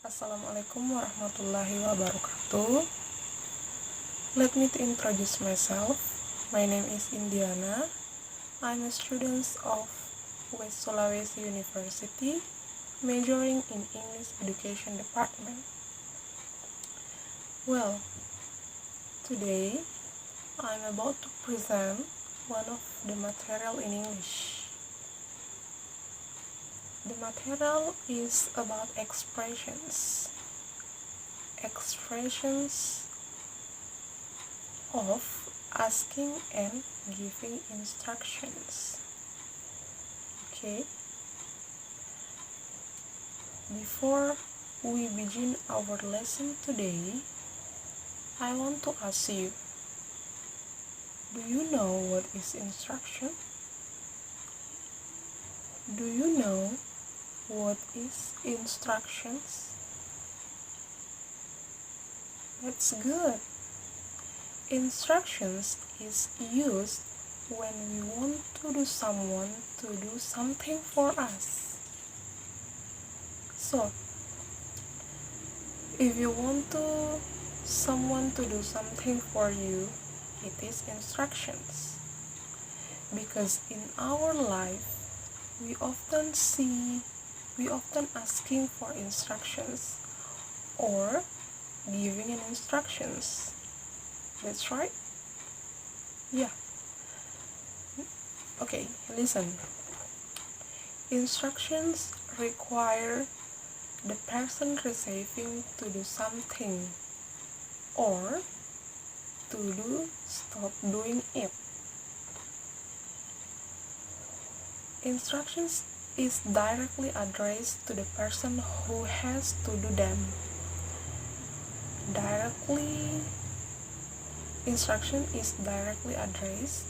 Assalamualaikum warahmatullahi wabarakatuh. Let me to introduce myself. My name is Indiana. I'm a student of West Sulawesi University, majoring in English Education Department. Well, today I'm about to present one of the material in English. The material is about expressions of asking and giving instructions. Okay, before we begin our lesson today, I want to ask you, do you know what is instruction? Do you know what is instructions? That's good. Instructions is used when we want to do someone to do something for us. So, if you want someone to do something for you, it is instructions. Because in our life, we often asking for instructions or giving an instructions. That's right? Yeah. Okay, listen. Instructions require the person receiving to do something or to stop doing it. Instructions is directly addressed to the person who has to do them. Instruction is directly addressed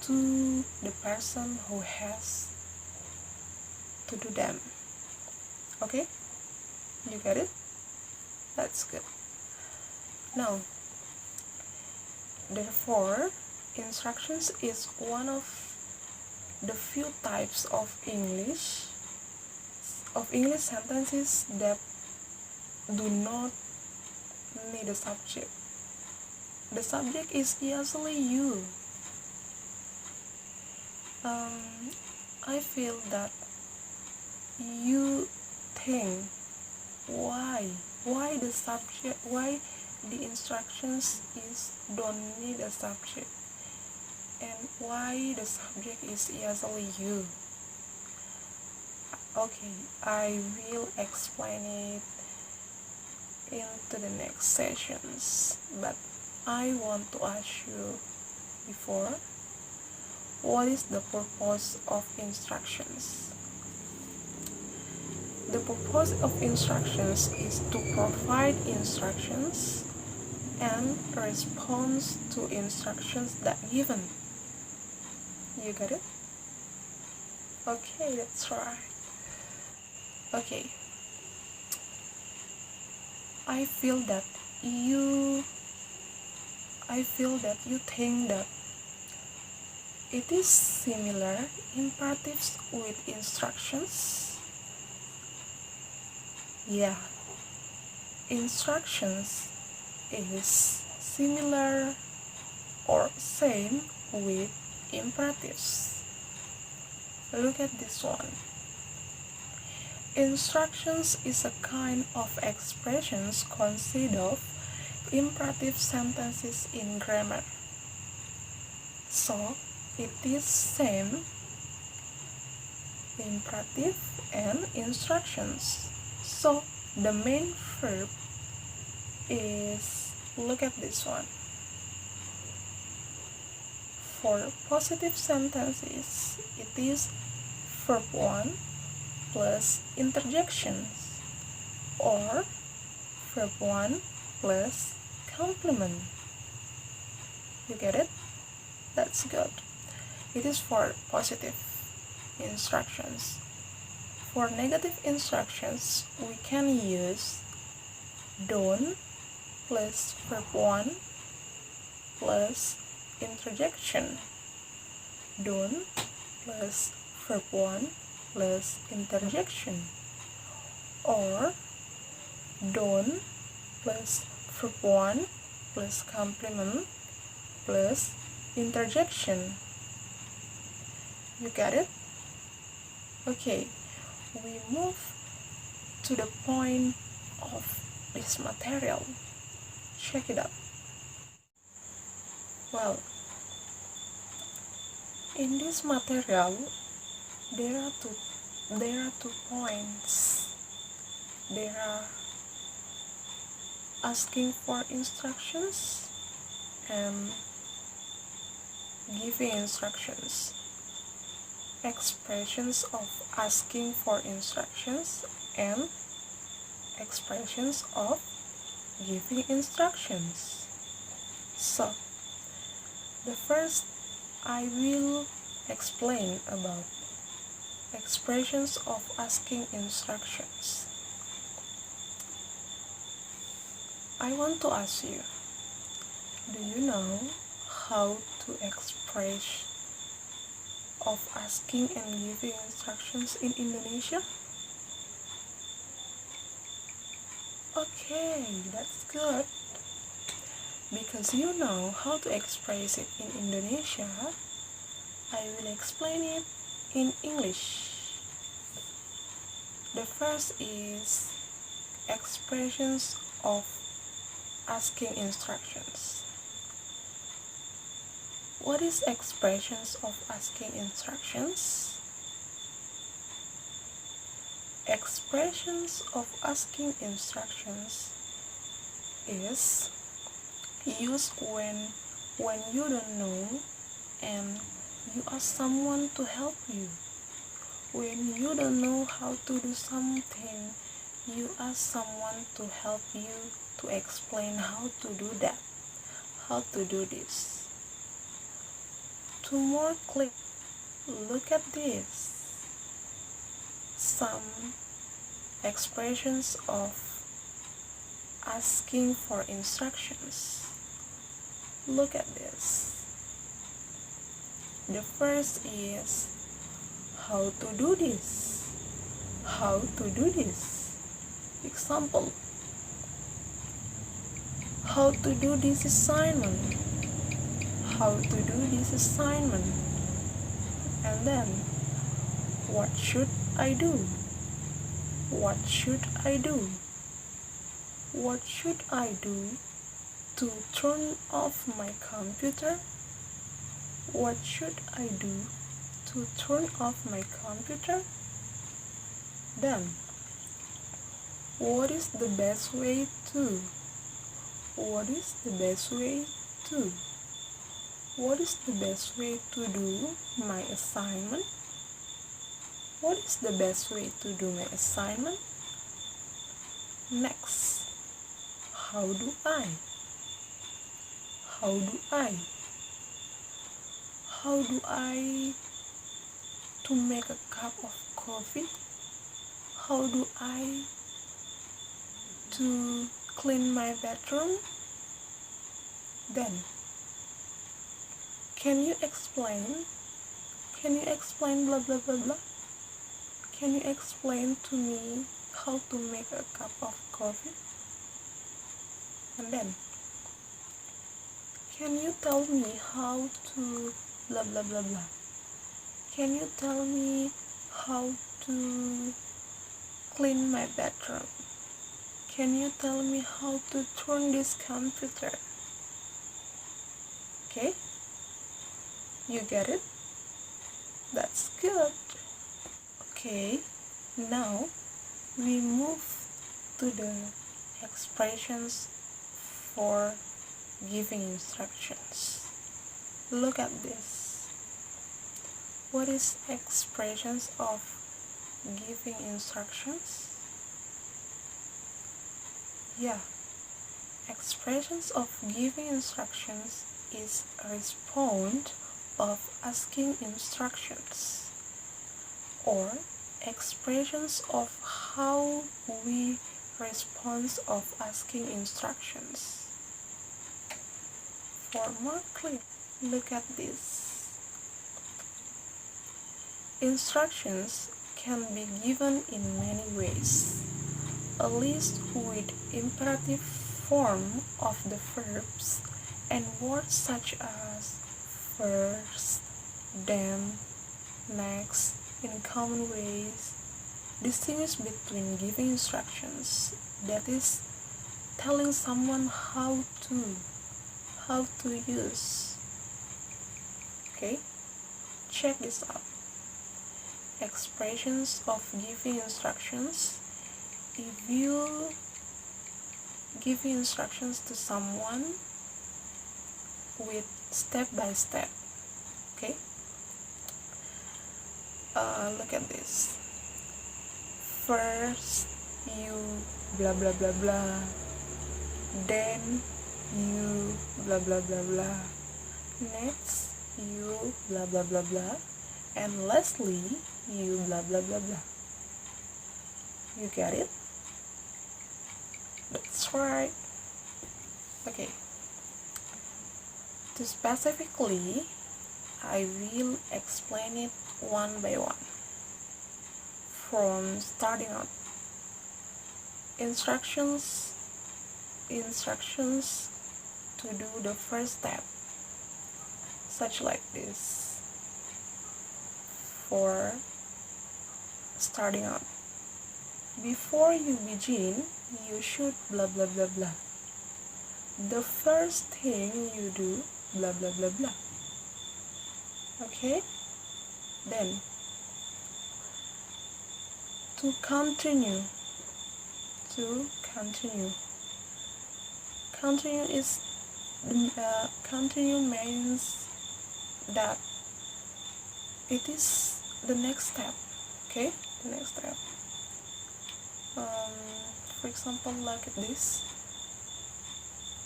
to the person who has to do them. Okay? You get it? That's good. Now, therefore, instructions is one of the few types of English sentences that do not need a subject. The subject is usually you. I feel that you think why the instructions don't need a subject, and why the subject is usually you. Okay, I will explain it into the next sessions, but I want to ask you before, what is the purpose of instructions? The purpose of instructions is to provide instructions and response to instructions that given. You get it? Okay, that's right. Okay. I feel that you think that it is similar imperatives with instructions. Yeah, instructions is similar or same with imperatives. Look at this one. Instructions is a kind of expressions consist of imperative sentences in grammar. So, it is same imperative and instructions. So, the main verb is, look at this one. For positive sentences, it is verb 1 plus interjections, or verb 1 plus complement. You get it? That's good. It is for positive instructions. For negative instructions, we can use don't plus verb 1 plus interjection. Don't plus verb 1 plus interjection. Or don't plus verb 1 plus complement plus interjection. You got it? Okay, we move to the point of this material. Check it out. Well, in this material, there are two points. There are asking for instructions and giving instructions. Expressions of asking for instructions and expressions of giving instructions. So, the first I will explain about expressions of asking instructions. I want to ask you, do you know how to express of asking and giving instructions in Indonesia? Okay, that's good. Because you know how to express it in Indonesia, I will explain it in English. The first is expressions of asking instructions. What is expressions of asking instructions? Expressions of asking instructions is used when you don't know and you ask someone to help you. When you don't know how to do something, you ask someone to help you to explain how to do that, how to do this. To more clear, look at this. Some expressions of asking for instructions. Look at this. The first is how to do this. How to do this. Example. How to do this assignment. How to do this assignment. And then, what should I do? What should I do? What should I do to turn off my computer? What should I do to turn off my computer? Then, what is the best way to? What is the best way to? What is the best way to do my assignment? What is the best way to do my assignment? Next, how do I? How do I? How do I to make a cup of coffee? How do I to clean my bedroom? Then, can you explain? Can you explain blah blah blah blah? Can you explain to me how to make a cup of coffee? And then, can you tell me how to blah blah blah blah? Can you tell me how to clean my bedroom? Can you tell me how to turn this computer? Okay? You get it? That's good. Okay, now we move to the expressions for giving instructions. Look at this. What is expressions of giving instructions? Yeah, expressions of giving instructions is a response of asking instructions, or expressions of how we respond of asking instructions. For more clear, look at this. Instructions can be given in many ways. a list with imperative form of the verbs and words such as first, then, next, in common ways. Distinguish between giving instructions, that is, telling someone how to use. Okay, check this out. Expressions of giving instructions. If you give instructions to someone with step by step, okay, look at this. First you blah blah blah blah, then you blah blah blah blah, next you blah blah blah blah, and lastly you blah blah blah blah. You get it? That's right. Okay, to specifically, I will explain it one by one. From starting out, instructions to do the first step, such like this. For starting out, before you begin, you should blah blah blah blah. The first thing you do, blah blah blah blah. Okay? Then, to continue. Continue means that it is the next step. Okay? The next step. For example, like this.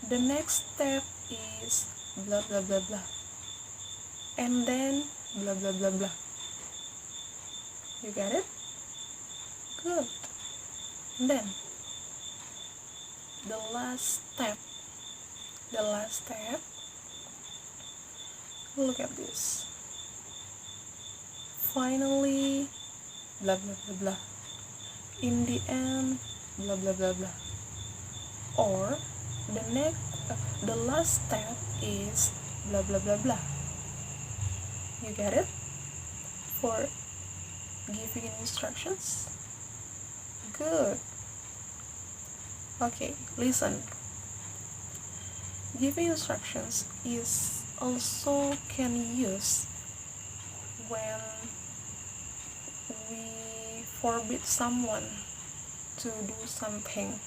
The next step is blah blah blah blah, and then blah blah blah blah. You get it? Good. And then the last step, look at this. Finally, blah blah blah blah. In the end, blah blah blah blah. Or the last step is blah blah blah blah. You get it? For giving instructions? Good. Okay, listen. Giving instructions is also can use when we forbid someone to do something,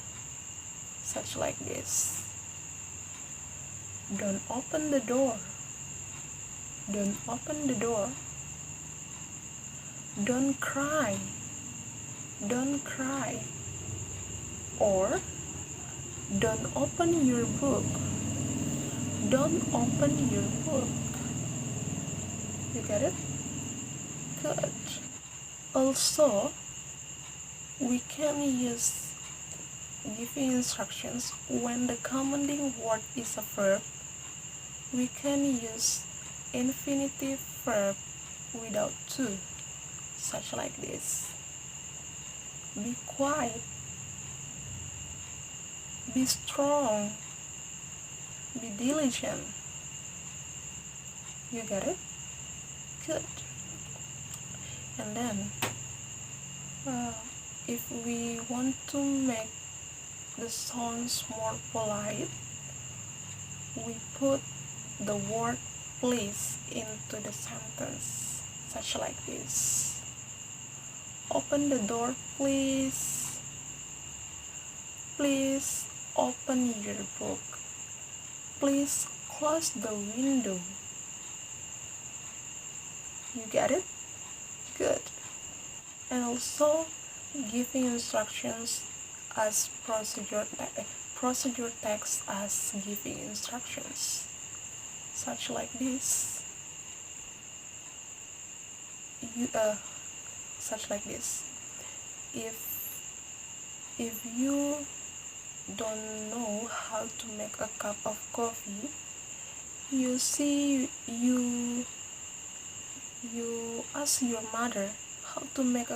such like this. Don't open the door. Don't open the door. Don't cry. Don't cry. Or don't open your book. Don't open your book. You get it? Good. Also, we can use giving instructions when the commanding word is a verb. We can use infinitive verb without to, such like this. Be quiet. Be strong. Be diligent. You get it? Good. And then, if we want to make the sounds more polite, we put the word please into the sentence, such like this. Open the door, please. Please open your book. Please close the window. You get it? Good. And also giving instructions as procedure text as giving instructions, such like this. Such like this. If you don't know how to make a cup of coffee, you ask your mother how to make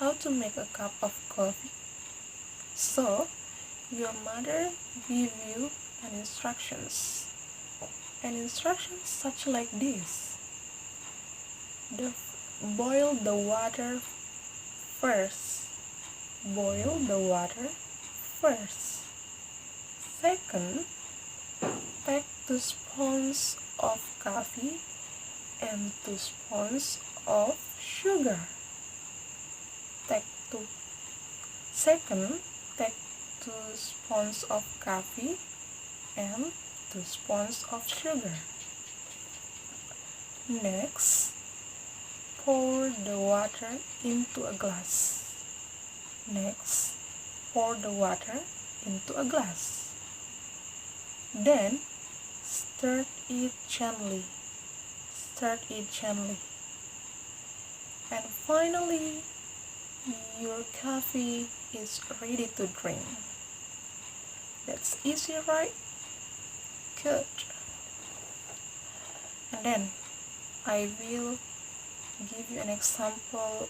how to make a cup of coffee. So, your mother give you an instructions such like this. Boil the water first. Second, take 2 spoons of coffee and 2 spoons of sugar. Take 2 spoons of coffee and 2 spoons of sugar. Next, pour the water into a glass. Then stir it gently. And finally, your coffee is ready to drink. That's easy, right? Good. And then I will give you an example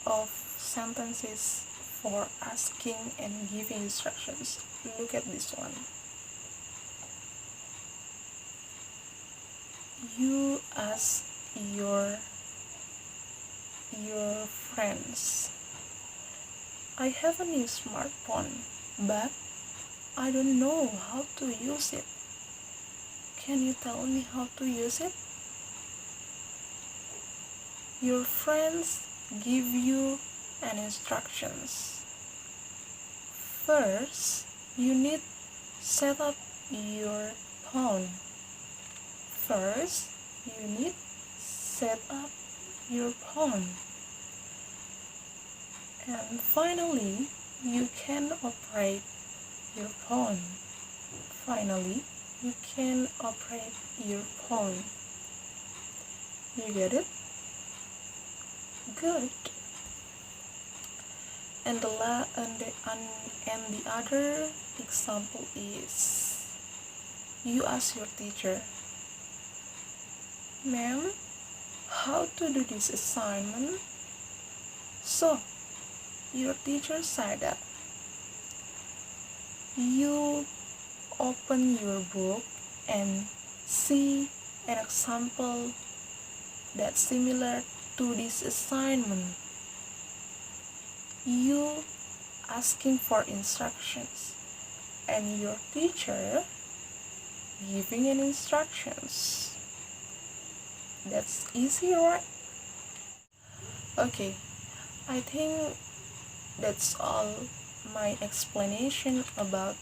of sentences for asking and giving instructions. Look at this one. You ask your friends, I have a new smartphone, but I don't know how to use it. Can you tell me how to use it? Your friends give you an instructions. First, you need set up your phone. And finally, you can operate your phone. You get it? Good. And the other example is, you ask your teacher, Ma'am, how to do this assignment? So, your teacher said that you open your book and see an example that's similar to this assignment. You asking for instructions and your teacher giving an instructions. That's easy, right? Okay, I think that's all my explanation about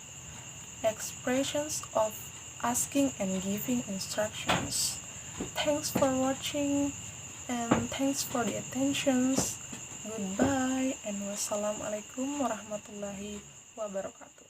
expressions of asking and giving instructions. Thanks for watching and thanks for the attentions. Goodbye and wassalamualaikum warahmatullahi wabarakatuh.